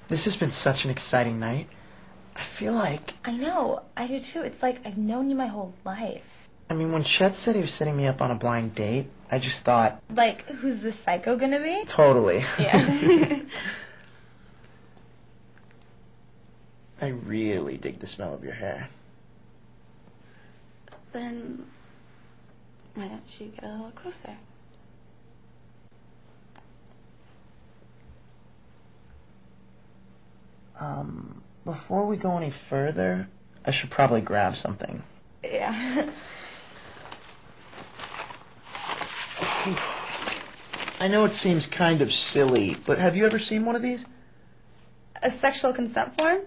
This has been such an exciting night. I feel like... I know. I do too. It's like I've known you my whole life. I mean, when Chet said he was setting me up on a blind date, I just thought... Like, who's the psycho gonna be? Totally. Yeah. I really dig the smell of your hair. Then why don't you get a little closer? Before we go any further, I should probably grab something. Yeah. I know it seems kind of silly, but have you ever seen one of these? A sexual consent form?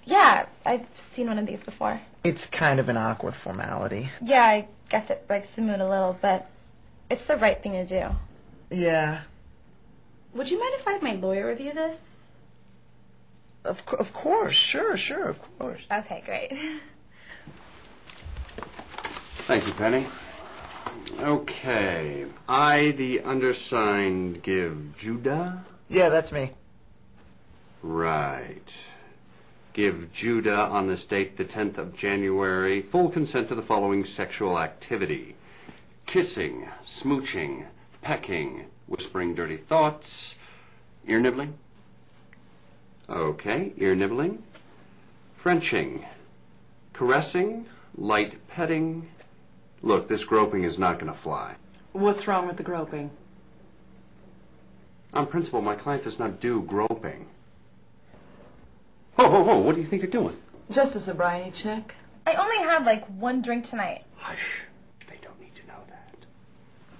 Yeah, I've seen one of these before. It's kind of an awkward formality. Yeah, I guess it breaks the mood a little, but it's the right thing to do. Yeah. Would you mind if I had my lawyer review this? Of course, sure, of course. Okay, great. Thank you, Penny. Okay. I, the undersigned, give Judah? Yeah, that's me. Right. Give Judah on this date, the 10th of January, full consent to the following sexual activity: kissing, smooching, pecking, whispering dirty thoughts, ear nibbling. Okay, ear nibbling, Frenching, caressing, light petting. Look, this groping is not going to fly. What's wrong with the groping? On principle, my client does not do groping. Ho, what do you think you're doing? Just a sobriety check. I only had like one drink tonight. Hush. They don't need to know that.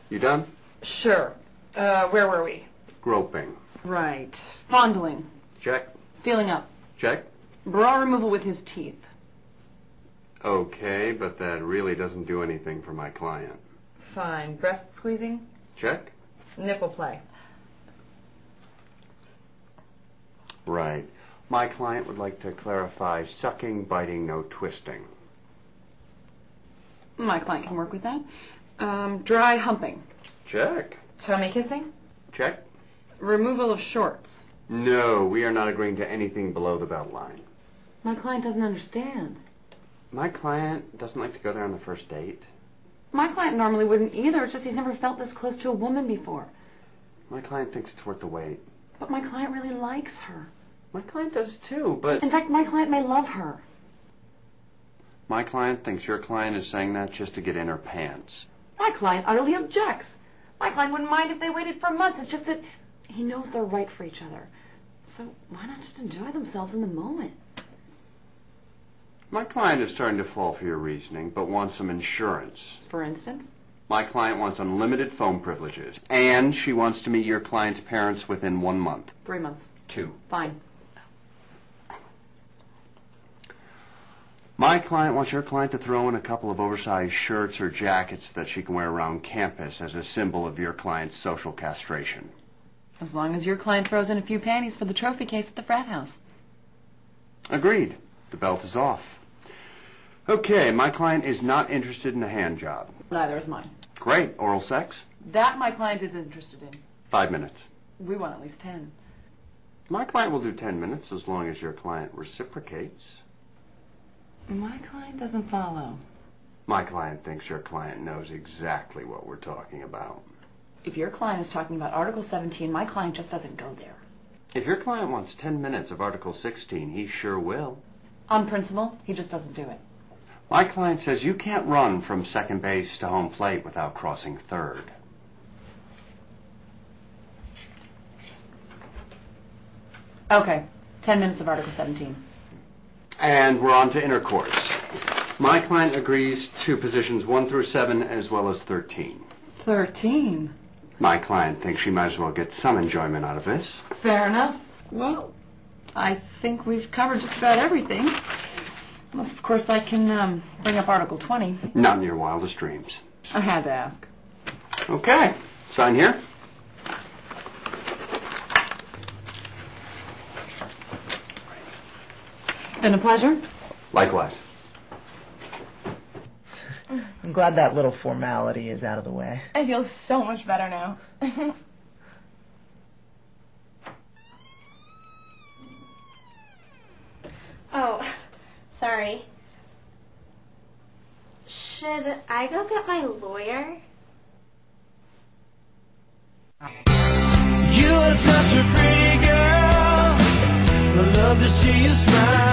You done? Sure. Where were we? Groping. Right. Fondling. Check. Feeling up. Check. Bra removal with his teeth. Okay, but that really doesn't do anything for my client. Fine. Breast squeezing. Check. Nipple play. Right. My client would like to clarify sucking, biting, no twisting. My client can work with that. Dry humping. Check. Tummy kissing. Check. Removal of shorts. No, we are not agreeing to anything below the belt line. My client doesn't understand. My client doesn't like to go there on the first date. My client normally wouldn't either. It's just he's never felt this close to a woman before. My client thinks it's worth the wait. But my client really likes her. My client does too, but... In fact, my client may love her. My client thinks your client is saying that just to get in her pants. My client utterly objects. My client wouldn't mind if they waited for months. It's just that he knows they're right for each other. So why not just enjoy themselves in the moment? My client is starting to fall for your reasoning, but wants some insurance. For instance? My client wants unlimited phone privileges, and she wants to meet your client's parents within 1 month. 3 months. 2. Fine. My client wants your client to throw in a couple of oversized shirts or jackets that she can wear around campus as a symbol of your client's social castration. As long as your client throws in a few panties for the trophy case at the frat house. Agreed. The belt is off. Okay, my client is not interested in a hand job. Neither is mine. Great. Oral sex? That my client is interested in. 5 minutes. We want at least 10. My client will do 10 minutes as long as your client reciprocates. My client doesn't follow. My client thinks your client knows exactly what we're talking about. If your client is talking about Article 17, my client just doesn't go there. If your client wants 10 minutes of Article 16, he sure will. On principle, he just doesn't do it. My client says you can't run from second base to home plate without crossing third. Okay, 10 minutes of Article 17. And we're on to intercourse. My client agrees to positions 1 through 7 as well as 13. 13? My client thinks she might as well get some enjoyment out of this. Fair enough. Well, I think we've covered just about everything. Unless, of course, I can bring up Article 20. Not in your wildest dreams. I had to ask. Okay. Sign here. Been a pleasure. Likewise. I'm glad that little formality is out of the way. I feel so much better now. Oh, sorry. Should I go get my lawyer? You are such a pretty girl. I love to see you smile.